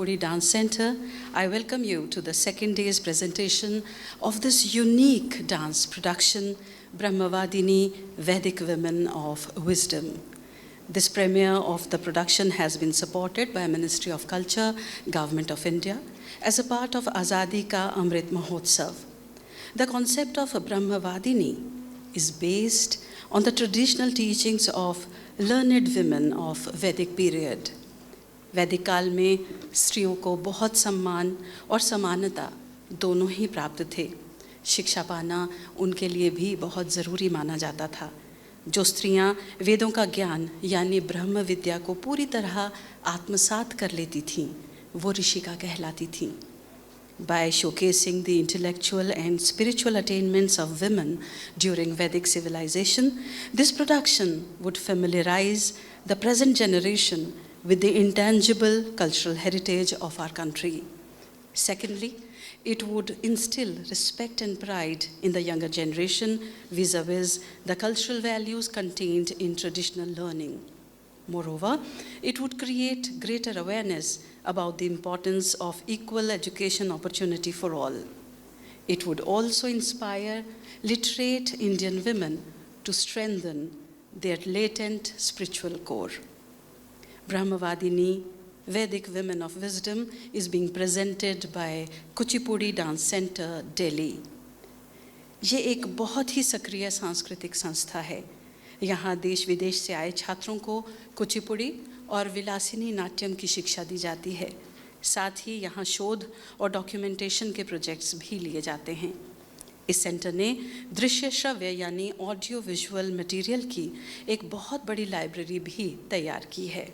Kuchipudi Dance Center, I welcome you to the second day's presentation of this unique dance production, Brahmavadini Vedic Women of Wisdom. This premiere of the production has been supported by Ministry of Culture, Government of India, as a part of Azadi Ka Amrit Mahotsav. The concept of Brahmavadini is based on the traditional teachings of learned women of Vedic period. वैदिक काल में स्त्रियों को बहुत सम्मान और समानता दोनों ही प्राप्त थे। शिक्षा पाना उनके लिए भी बहुत ज़रूरी माना जाता था। जो स्त्रियां वेदों का ज्ञान यानी ब्रह्म विद्या को पूरी तरह आत्मसात कर लेती थीं, वो ऋषिका कहलाती थीं। By showcasing the intellectual and spiritual attainments of women during Vedic civilization, this production would familiarize the present generation with the intangible cultural heritage of our country. Secondly, it would instill respect and pride in the younger generation vis-a-vis the cultural values contained in traditional learning. Moreover, it would create greater awareness about the importance of equal education opportunity for all. It would also inspire literate Indian women to strengthen their latent spiritual core. Brahmavadini Vedic Women of Wisdom is being presented by Kuchipudi Dance Center, Delhi. ये एक बहुत ही सक्रिय सांस्कृतिक संस्था है। यहाँ देश विदेश से आए छात्रों को कुचिपुड़ी और विलासिनी नाट्यम की शिक्षा दी जाती है। साथ ही यहाँ शोध और डॉक्यूमेंटेशन के प्रोजेक्ट्स भी लिए जाते हैं। इस सेंटर ने दृश्य श्रव्य यानी ऑडियो विजुअल मटेरियल की एक बहुत बड़ी लाइब्रेरी भी तैयार की है।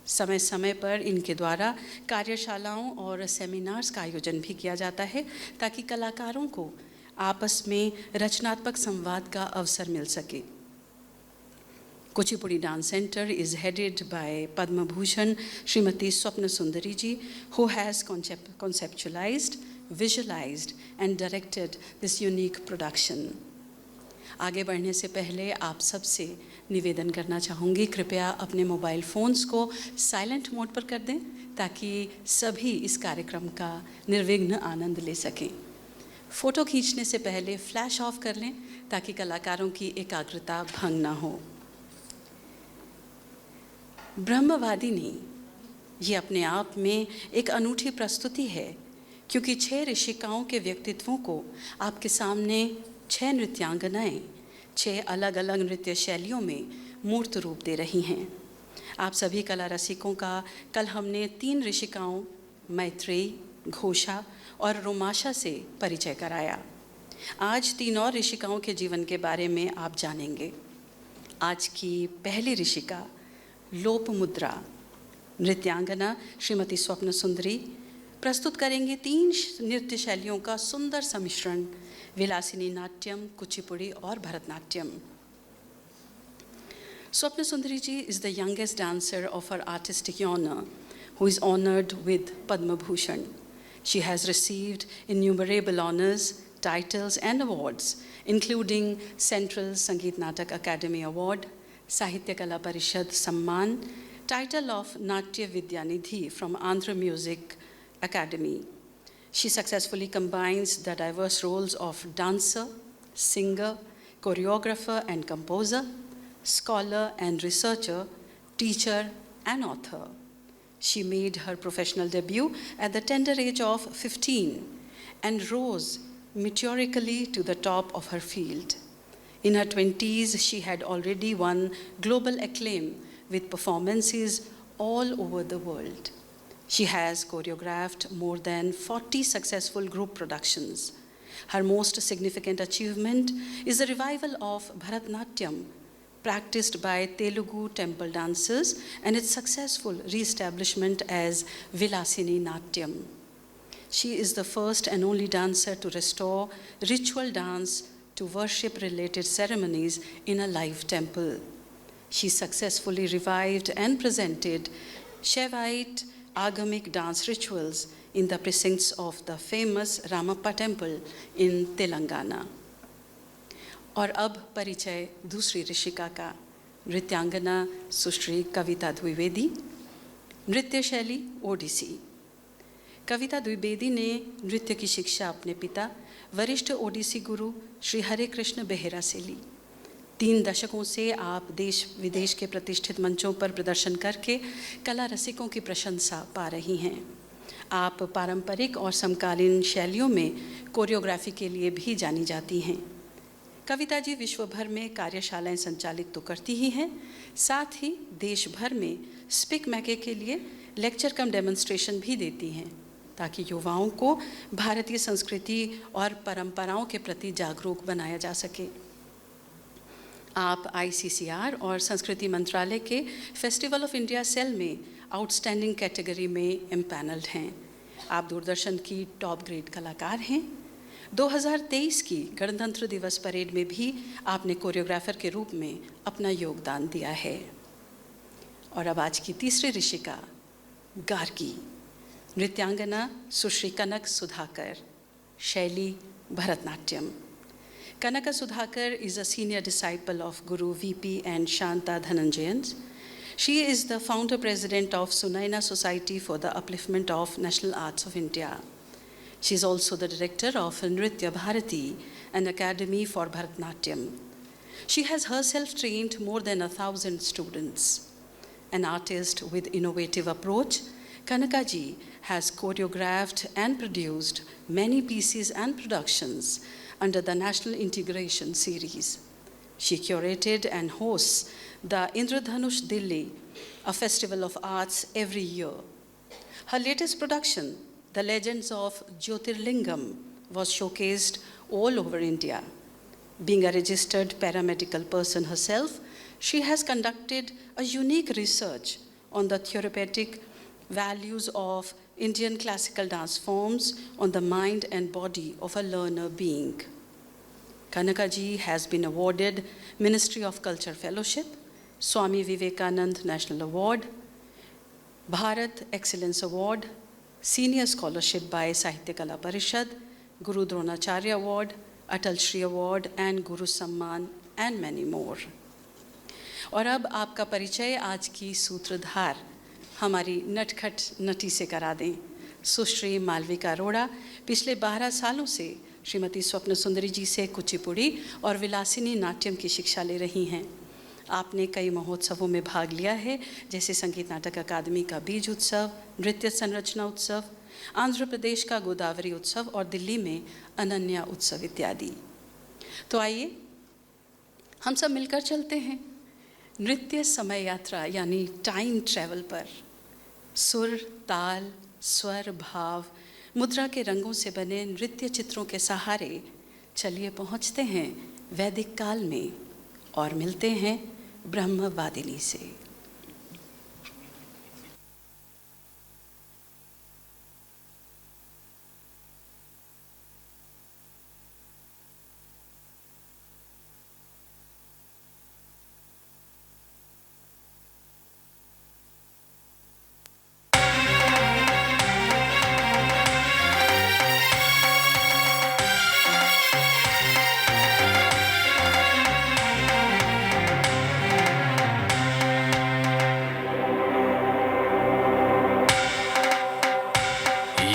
समय समय पर इनके द्वारा कार्यशालाओं और सेमिनार्स का आयोजन भी किया जाता है ताकि कलाकारों को आपस में रचनात्मक संवाद का अवसर मिल सके। Kuchipudi Dance Center is headed by Padma Bhushan Srimati Swapna Sundari ji, who has conceptualized, visualized and directed this unique production. आगे बढ़ने से पहले आप सबसे निवेदन करना चाहूँगी, कृपया अपने मोबाइल फ़ोन्स को साइलेंट मोड पर कर दें ताकि सभी इस कार्यक्रम का निर्विघ्न आनंद ले सकें। फ़ोटो खींचने से पहले फ्लैश ऑफ कर लें ताकि कलाकारों की एकाग्रता भंग ना हो। ब्रह्मवादिनी ये अपने आप में एक अनूठी प्रस्तुति है क्योंकि 6 ऋषिकाओं के व्यक्तित्वों को आपके सामने 6 नृत्यांगनाएं 6 अलग अलग नृत्य शैलियों में मूर्त रूप दे रही हैं। आप सभी कला रसिकों का कल हमने 3 ऋषिकाओं मैत्रेयी, घोषा और रोमाशा से परिचय कराया। आज 3 और ऋषिकाओं के जीवन के बारे में आप जानेंगे। आज की पहली ऋषिका लोपमुद्रा नृत्यांगना श्रीमती स्वप्न सुंदरी प्रस्तुत करेंगे 3 नृत्य शैलियों का सुंदर सम्मिश्रण विलासिनी नाट्यम, कुचिपुड़ी और Bharatanatyam. Swapna Sundari ji is the youngest dancer of her artistic honor, who is honored with Padma Bhushan. She has received innumerable honors, titles and awards, including Central Sangeet Natak Academy Award, Sahitya Kala Parishad Samman, title of Natya Vidyanidhi from Andhra Music Academy. She successfully combines the diverse roles of dancer, singer, choreographer and composer, scholar and researcher, teacher and author. She made her professional debut at the tender age of 15 and rose meteorically to the top of her field. In her 20s, she had already won global acclaim with performances all over the world. She has choreographed more than 40 successful group productions. Her most significant achievement is the revival of Bharatnatyam, practiced by Telugu temple dancers, and its successful re-establishment as Vilasini Natyam. She is the first and only dancer to restore ritual dance to worship-related ceremonies in a live temple. She successfully revived and presented Shaivite agamic dance rituals in the precincts of the famous Ramappa temple in Telangana. और अब परिचय दूसरी ऋषिका का, नृत्यांगना सुश्री कविता द्विवेदी, नृत्य शैली ओडिसी, कविता द्विवेदी ने नृत्य की शिक्षा अपने पिता वरिष्ठ ओडिसी गुरु श्री हरे कृष्ण बेहरा से ली। 3 दशकों से आप देश विदेश के प्रतिष्ठित मंचों पर प्रदर्शन करके कला रसिकों की प्रशंसा पा रही हैं। आप पारंपरिक और समकालीन शैलियों में कोरियोग्राफी के लिए भी जानी जाती हैं। कविता जी विश्व भर में कार्यशालाएं संचालित तो करती ही हैं, साथ ही देश भर में स्पीक मैके के लिए लेक्चर कम डेमोन्स्ट्रेशन भी देती हैं, ताकि युवाओं को भारतीय संस्कृति और परंपराओं के प्रति जागरूक बनाया जा सके। आप ICCR और संस्कृति मंत्रालय के फेस्टिवल ऑफ इंडिया सेल में आउटस्टैंडिंग कैटेगरी में एम्पैनल्ड हैं। आप दूरदर्शन की टॉप ग्रेड कलाकार हैं। 2023 की गणतंत्र दिवस परेड में भी आपने कोरियोग्राफर के रूप में अपना योगदान दिया है। और अब आज की तीसरी ऋषिका गार्गी, नृत्यांगना सुश्री कनक सुधाकर, शैली Bharatanatyam. Kanaka Sudhakar is a senior disciple of Guru VP and Shanta Dhananjayan. She is the founder president of Sunaina Society for the Upliftment of National Arts of India. She is also the director of Nritya Bharati, an academy for Bharatnatyam. She has herself trained more than 1,000 students. An artist with innovative approach, Kanaka ji has choreographed and produced many pieces and productions under the National Integration Series. She curated and hosts the Indradhanush Delhi, a festival of arts every year. Her latest production, The Legends of Jyotirlingam, was showcased all over India. Being a registered paramedical person herself, she has conducted a unique research on the therapeutic values of Indian classical dance forms on the mind and body of a learner being. Kanaka ji has been awarded Ministry of Culture Fellowship, Swami Vivekanand National Award, Bharat Excellence Award, Senior Scholarship by Sahitya Kala Parishad, Guru Dronacharya Award, Atal Shri Award, and Guru Samman, and many more. और अब आपका परिचय आज की सूत्रधार हमारी नटखट नटी से करा दें। सुश्री मालविका अरोड़ा पिछले 12 सालों से श्रीमती स्वप्न सुंदरी जी से कुचिपुड़ी और विलासिनी नाट्यम की शिक्षा ले रही हैं। आपने कई महोत्सवों में भाग लिया है, जैसे संगीत नाटक अकादमी का बीज उत्सव, नृत्य संरचना उत्सव, आंध्र प्रदेश का गोदावरी उत्सव और दिल्ली में अनन्या उत्सव इत्यादि। तो आइए हम सब मिलकर चलते हैं नृत्य समय यात्रा यानी टाइम ट्रैवल पर। सुर, ताल, स्वर, भाव, मुद्रा के रंगों से बने नृत्य चित्रों के सहारे चलिए पहुंचते हैं वैदिक काल में और मिलते हैं ब्रह्मवादिनी से।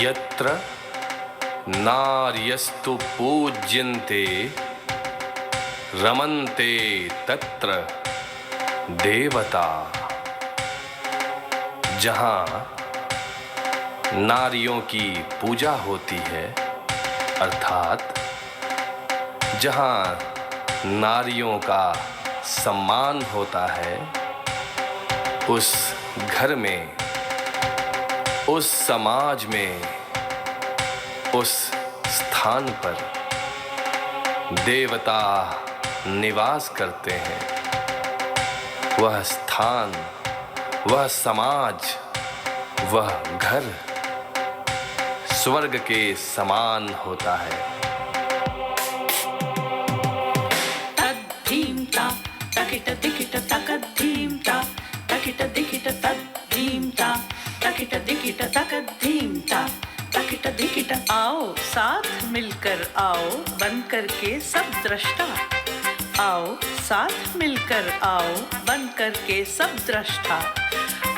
यत्र नार्यस्तु पूज्यन्ते रमन्ते तत्र देवता। जहाँ नारियों की पूजा होती है, अर्थात जहाँ नारियों का सम्मान होता है, उस घर में, उस समाज में, उस स्थान पर देवता निवास करते हैं। वह स्थान, वह समाज, वह घर स्वर्ग के समान होता है। तद्धीमता तकिट दिकिट तकद्धीमता तकिट दिकिट तद्धीमता तकिट दिकिट तकद्धीमता तकिट दिकिट। आओ साथ मिलकर आओ, बन करके सब दृष्टा। आओ साथ मिलकर आओ, बन करके सब दृष्टा।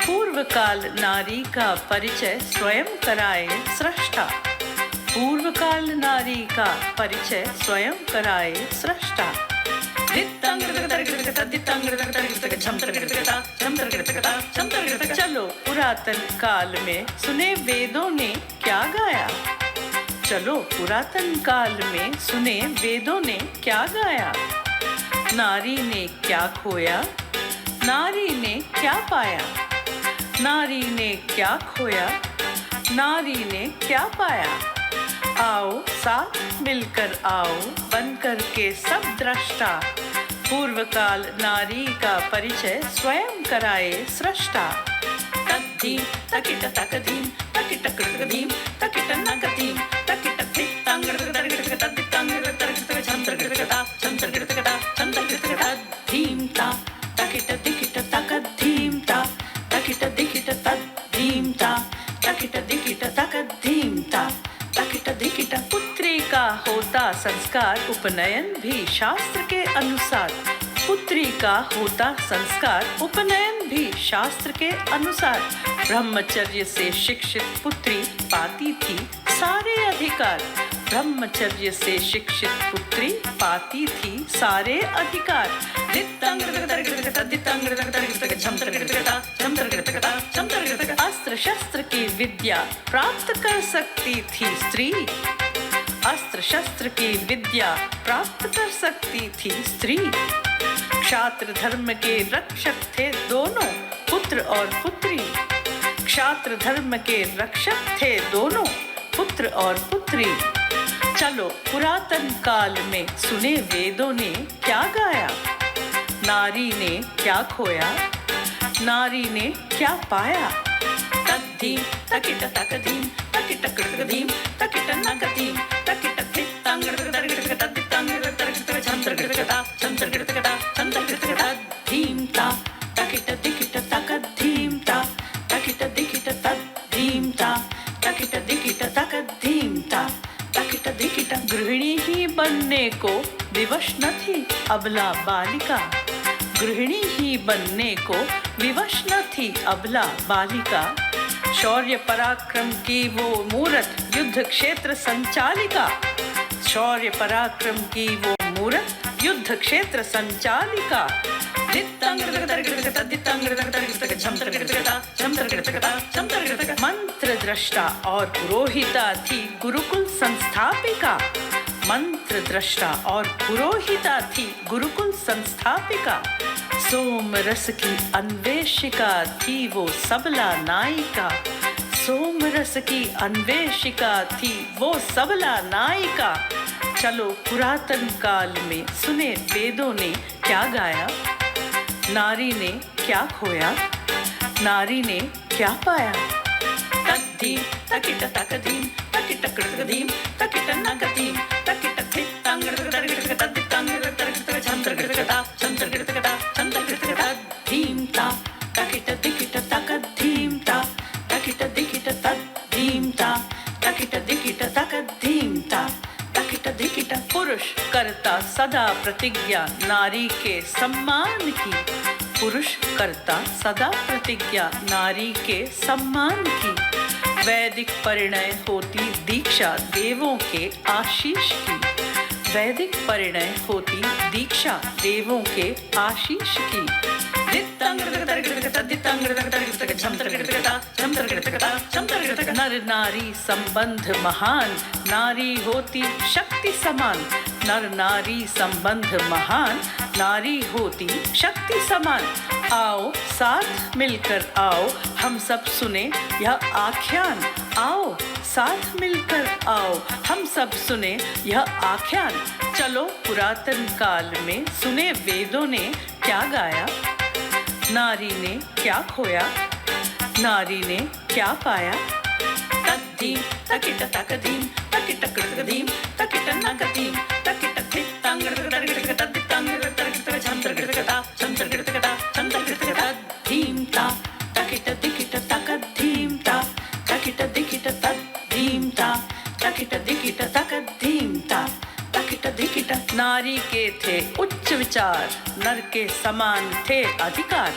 पूर्व काल नारी का परिचय स्वयं कराए सृष्टा। पूर्व काल नारी का परिचय स्वयं कराए सृष्टा। चलो पुरातन काल में सुने वेदों ने क्या गाया। चलो पुरातन काल में सुने वेदों ने क्या गाया। नारी ने क्या खोया, नारी ने क्या पाया। नारी ने क्या खोया, नारी ने क्या पाया। आओ साथ मिलकर आओ बनकर के सब दृष्टा। पूर्व काल नारी का परिचय स्वयं कराए सृष्टा। तद्धीम तकिट तकधीम तकिट कृतधीम तकिट नगधीम तकिट धित्तांगृतगृतगृतगृत धित्तांगृतगृतगृतगृत छंत्रगृतगृता छंत्रगृतगृता छंत्रगृतगृता धीम ता तकिट दिकिट तकधीम ता तकिट दिकिट तद्धीम ता तकिट दिकिट तकधीम ता तकिट दिकिट। पुत्री का होता संस्कार उपनयन भी शास्त्र के अनुसार। पुत्री का होता संस्कार उपनयन भी शास्त्र के अनुसार। ब्रह्मचर्य से शिक्षित पुत्री पाती थी सारे अधिकार। ब्रह्मचर्य से शिक्षित पुत्री पाती थी सारे अधिकार। अस्त्र शस्त्र की विद्या प्राप्त कर सकती थी स्त्री। अस्त्र शस्त्र की विद्या प्राप्त कर सकती थी स्त्री। क्षात्र धर्म के रक्षक थे दोनों पुत्र और पुत्री। क्षात्र धर्म के रक्षक थे दोनों पुत्र और पुत्री। चलो पुरातन काल में सुने वेदों ने क्या गाया। नारी ने क्या खोया, नारी ने क्या पाया। तद्धीम तकिट तकधीम तकिट कृतधीम तकिट नगधीम तकिट धित्तांगृतगृतगृत धित्तांगृतगृत छंत्रगृतगृता छंत्रगृतगृता छंत्रगृतगृता धीम ता तकिट दिकिट तकधीम ता तकिट दिकिट तद्धीम ता तकिट दिकिट तकधीम ता तकिट दिकिट। गृहिणी ही बनने को विवश न थी अबला बालिका। गृहिणी ही बनने को विवश न थी अबला बालिका। शौर्य पराक्रम की वो मूरत युद्ध क्षेत्र संचालिका। शौर्य पराक्रम की वो मूरत युद्ध क्षेत्र संचालिका। मंत्र दृष्टा और पुरोहिता थी गुरुकुल संस्थापिका। मंत्र दृष्टा और पुरोहिता थी गुरुकुल संस्थापिका। सोम रस की अन्वेषिका थी वो सबला नायिका। सोम रस की अन्वेषिका थी वो सबला नायिका। चलो पुरातन काल में सुने वेदों ने क्या गाया। नारी ने क्या खोया, नारी ने क्या पाया। तद्धीम तकिट तकधीम तकिट कृतधीम तकिट नगधीम तकिट धित्तांगृतगृतगृत धित्तांगृतगृत छंत्रगृतगृता छंत्रगृतगृता छंत्रगृतगृता धीम ता तकिट दिकिट तकधीम ता तकिट दिकिट तद्धीम ता तकिट दिकिट तकधीम ता तकिट दिकिट। पुरुष करता सदा प्रतिज्ञा नारी के सम्मान की। पुरुष करता सदा प्रतिज्ञा नारी के सम्मान की। वैदिक परिणय होती दीक्षा देवों के आशीष की। वैदिक परिणय होती दीक्षा देवों के आशीष की। नर नारी संबंध महान नारी होती शक्ति समान। नर नारी संबंध महान नारी होती शक्ति समान। आओ साथ मिलकर आओ हम सब सुने यह आख्यान। आओ साथ मिलकर आओ हम सब सुने यह आख्यान। चलो पुरातन काल में सुने वेदों ने क्या गाया। नारी ने क्या खोया, नारी ने क्या पाया। तद्धीम तकिट तकधीम तकिट कृतधीम तकिट नगधीम तकिट धित्तांगृतगृतगृत धित्तांगृतगृत छंत्रगृतगृता छंत्रगृतगृता छंत्रगृतगृता धीम ता तकिट दिकिट तकधीम ता तकिट दिकिट तद्धीम ता तकिट दिकिट तकधीम ता तकिट दिकिट। नारी के थे उच्च विचार नर के समान थे अधिकार।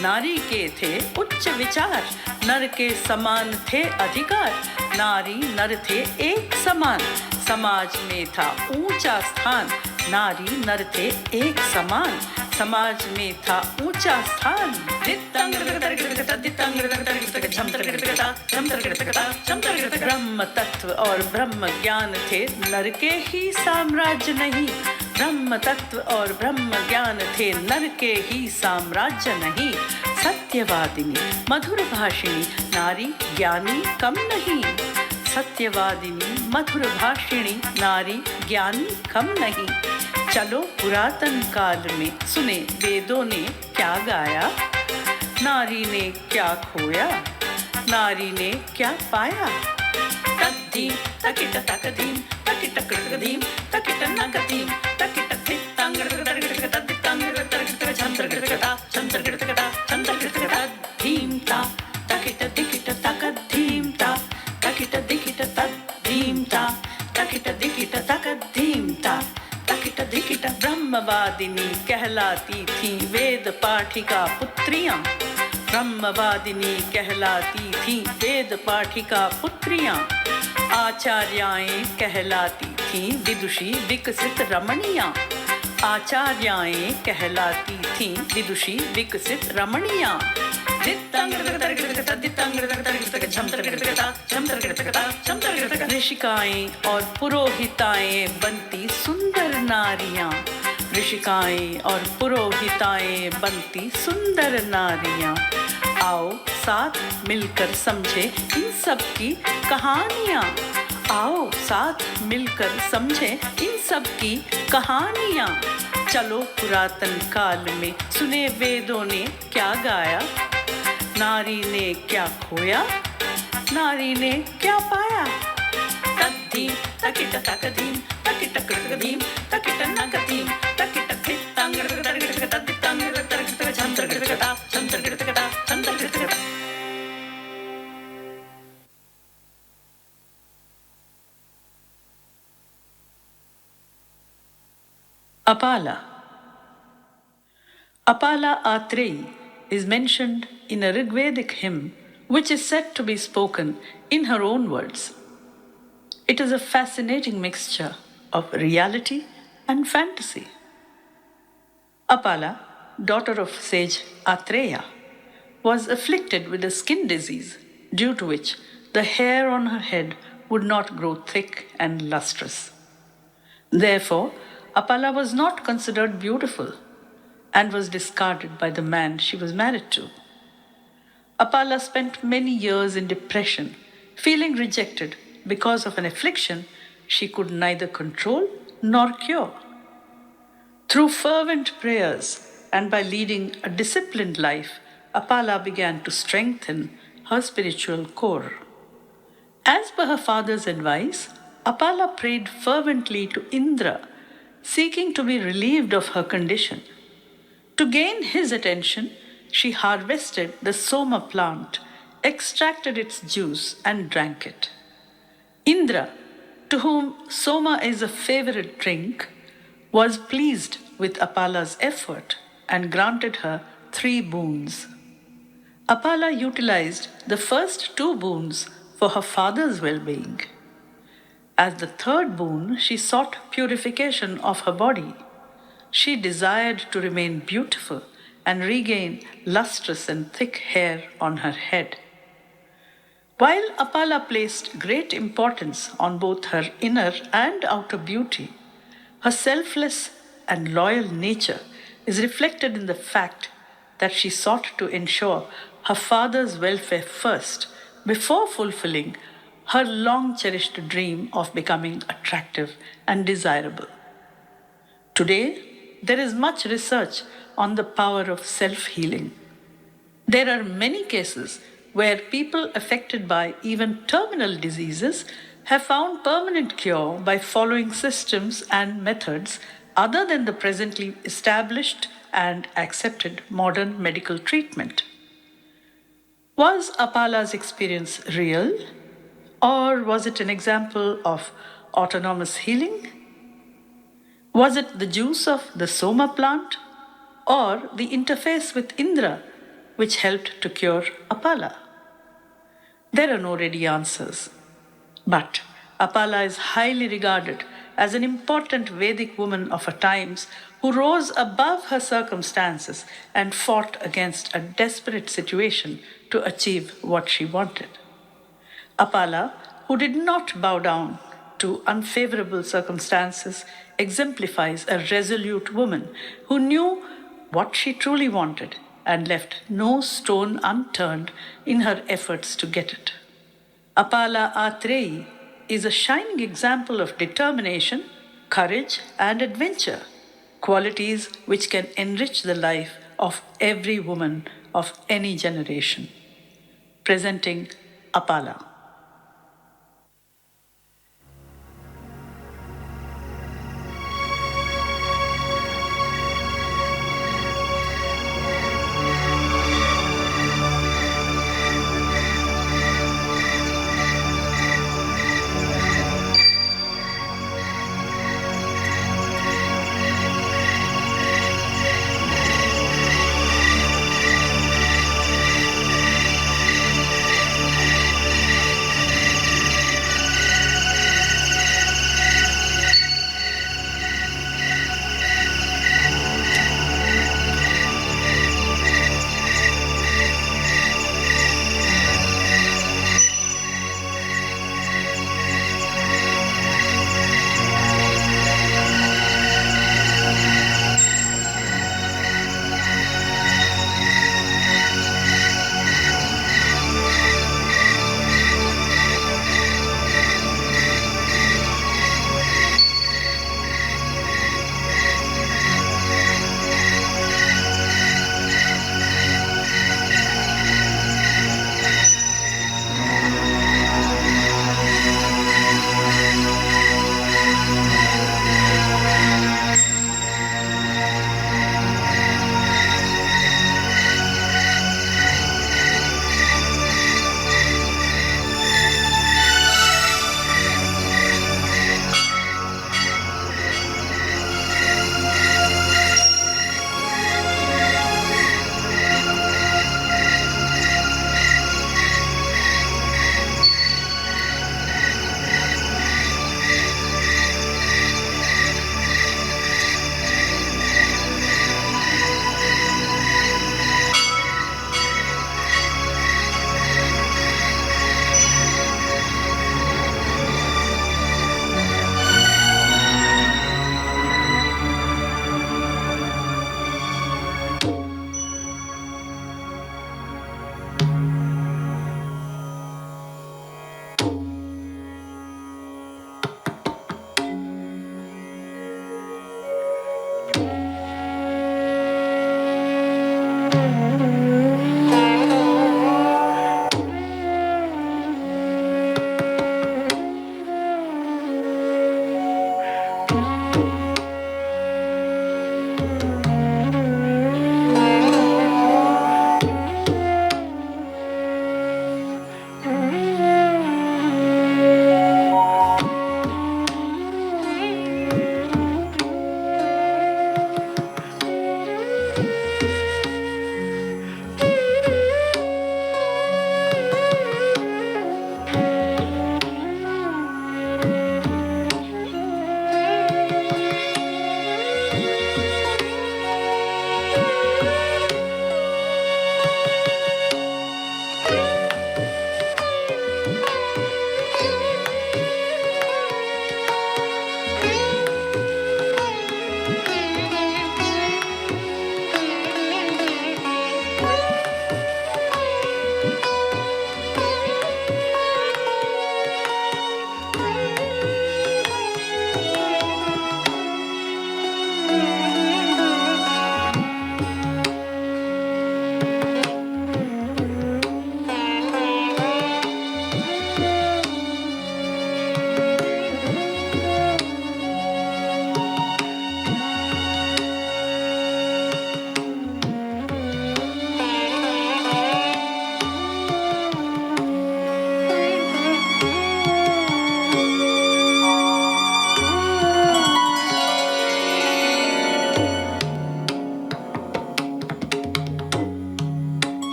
नारी के थे उच्च विचार, नर के समान थे अधिकार, नारी नर थे एक समान, समाज में था ऊंचा स्थान, नारी नर थे एक समान, समाज में था ऊंचा स्थान। ब्रह्म तत्व और ब्रह्म ज्ञान थे, नर के ही साम्राज्य नहीं, ब्रह्म तत्व और ब्रह्म ज्ञान थे, नर के ही साम्राज्य नहीं। सत्यवादिनी मधुर भाषिणी, नारी ज्ञानी कम नहीं, सत्यवादिनी मधुर भाषिणी, नारी ज्ञानी कम नहीं। चलो पुरातन काल में सुने वेदों ने क्या गाया, नारी ने क्या खोया, नारी ने क्या पाया। तद्धीम तकिट तकधीम तकिट कृतधीम तकिट नकधीम तकिट थित्तांग तद्दितांग छंत्र कृतकता छंत्र कृतकता छंत्र कृतकता धीमता तकिट दिकिट तकधीमता तकिट दिकिट तद्धीमता तकिट दिकिट तकधीमता तकिट दिकिट। ब्रह्मवादिनी कहलाती थी वेद पाठिका पुत्रियां, ब्रह्मवादिनी कहलाती थी वेद पाठिका पुत्रियां, आचार्याएं कहलाती थी विदुषी विकसित रमणियां, आचार्याएं कहलाती थी विदुषी विकसित रमणियां। ऋषिकाएं और पुरोहिताएं बनती सुंदर नारियां, ऋषिकाएं और पुरोहिताएं बनती सुंदर नारियां। आओ साथ मिलकर समझे इन सब की कहानियां, आओ साथ मिलकर समझे इन सब की कहानियां। चलो पुरातन काल में सुने वेदों ने क्या गाया, नारी ने क्या खोया, नारी ने क्या पाया। तद्धीम तकिट तकधीम तकिट कृतधीम तकिट नकधीम तकिट थित्तांग तद्दितांग छंत्र कृतकता छंत्र कृतकता छंत्र कृतकता। Apala. Apala Atreyi is mentioned in a Rigvedic hymn which is said to be spoken in her own words. It is a fascinating mixture of reality and fantasy. Apala, daughter of sage Atreya, was afflicted with a skin disease due to which the hair on her head would not grow thick and lustrous. Therefore, Apala was not considered beautiful and was discarded by the man she was married to. Apala spent many years in depression, feeling rejected because of an affliction she could neither control nor cure. Through fervent prayers and by leading a disciplined life, Apala began to strengthen her spiritual core. As per her father's advice, Apala prayed fervently to Indra, seeking to be relieved of her condition. To gain his attention, she harvested the soma plant, extracted its juice, and drank it. Indra, to whom soma is a favorite drink, was pleased with Apala's effort and granted her 3 boons. Apala utilized the first 2 boons for her father's well-being. As the 3rd boon, she sought purification of her body. She desired to remain beautiful and regain lustrous and thick hair on her head. While Apala placed great importance on both her inner and outer beauty, her selfless and loyal nature is reflected in the fact that she sought to ensure her father's welfare first before fulfilling her long-cherished dream of becoming attractive and desirable. Today, there is much research on the power of self-healing. There are many cases where people affected by even terminal diseases have found permanent cure by following systems and methods other than the presently established and accepted modern medical treatment. Was Apala's experience real? Or was it an example of autonomous healing? Was it the juice of the soma plant or the interface with Indra which helped to cure Apala? There are no ready answers. But Apala is highly regarded as an important Vedic woman of her times who rose above her circumstances and fought against a desperate situation to achieve what she wanted. Apala, who did not bow down to unfavorable circumstances, exemplifies a resolute woman who knew what she truly wanted and left no stone unturned in her efforts to get it. Apala Atreyi is a shining example of determination, courage, and adventure, qualities which can enrich the life of every woman of any generation. Presenting Apala.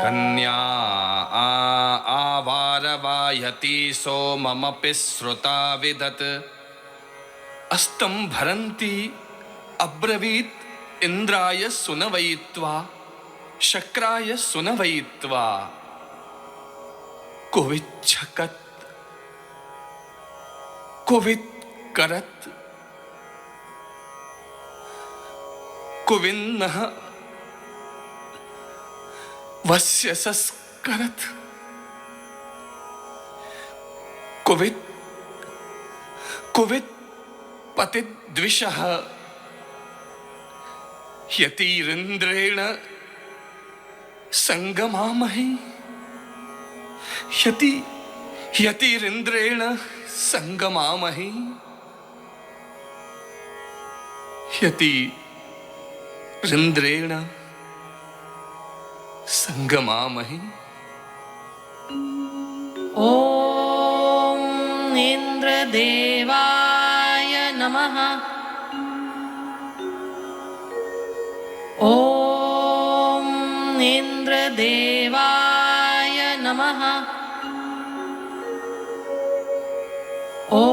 कन्या आवारवायति सोममपि श्रुता विदत् अस्तं भरन्ति अब्रवीत् इंद्राय सुनवयित्वा शक्राय सुनवयित्वा कुविच्छकत् कुवित्करत् कुविन्नः वस्यसस्करत् कुवित् कुवित् पतिद्विषः यतिरिन्द्रेण संगमामहि यतिरिन्द्रेण संगमामहि यतिरिन्द्रेण संगमामहि। ॐ इन्द्रदेवाय नमः। ॐ इन्द्रदेवाय नमः। ॐ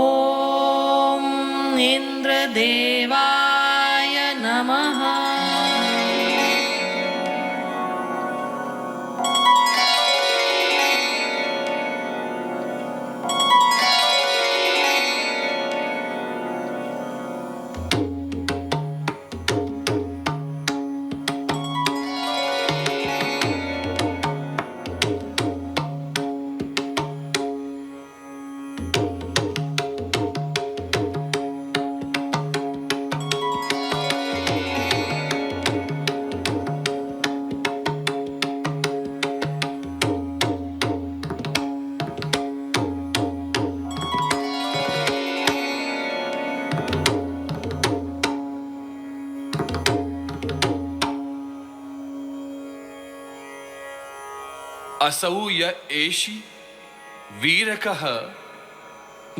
इन्द्रदेवाय नमः। असौ य एषि वीरकः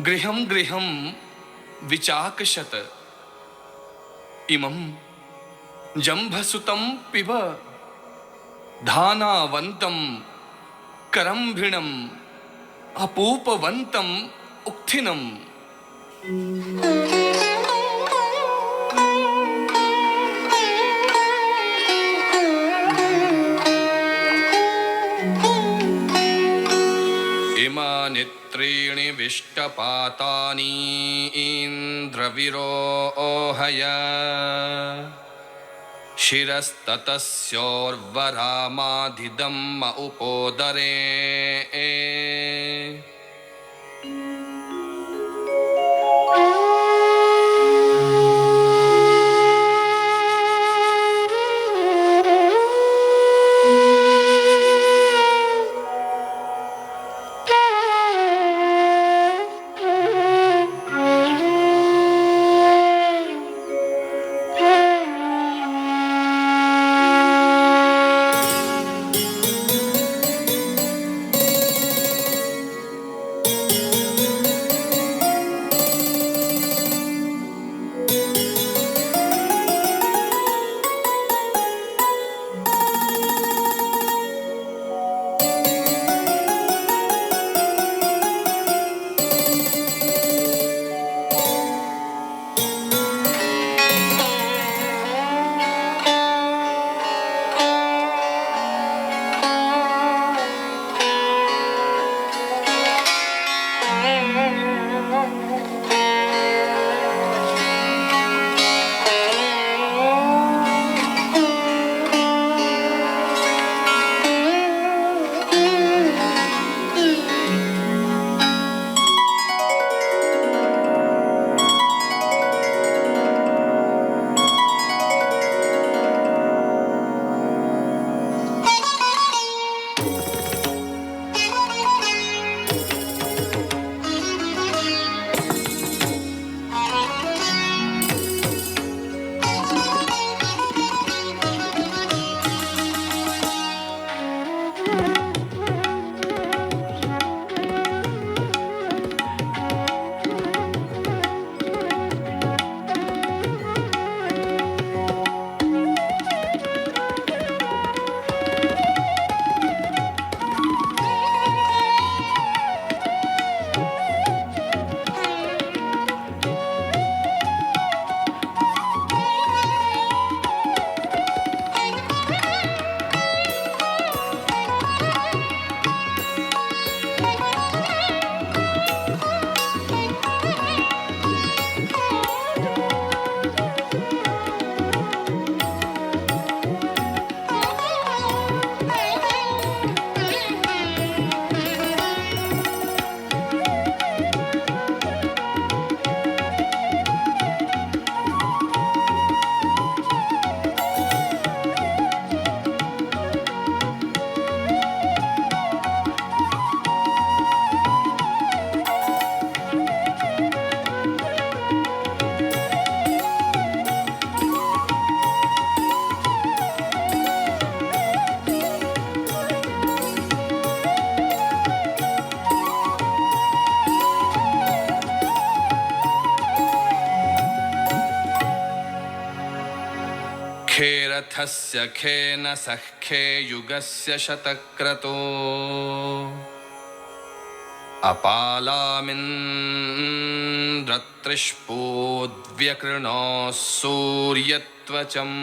गृहं गृहं विचाकशत इमं जम्भसुतं पिब धानावन्तं करम्भिणम् अपूपवन्तम् उक्थिनम्। इमानि त्रीणि विष्टपातानि इन्द्रविरोहय शिरस्ततस्योर्वरामाधिदम् उपोदरे युद्धस्य खेन सख्ये युगस्य शतक्रतो अपालामिन्द्रत्रिष्पोद्व्यकृणोः सूर्यत्वचम्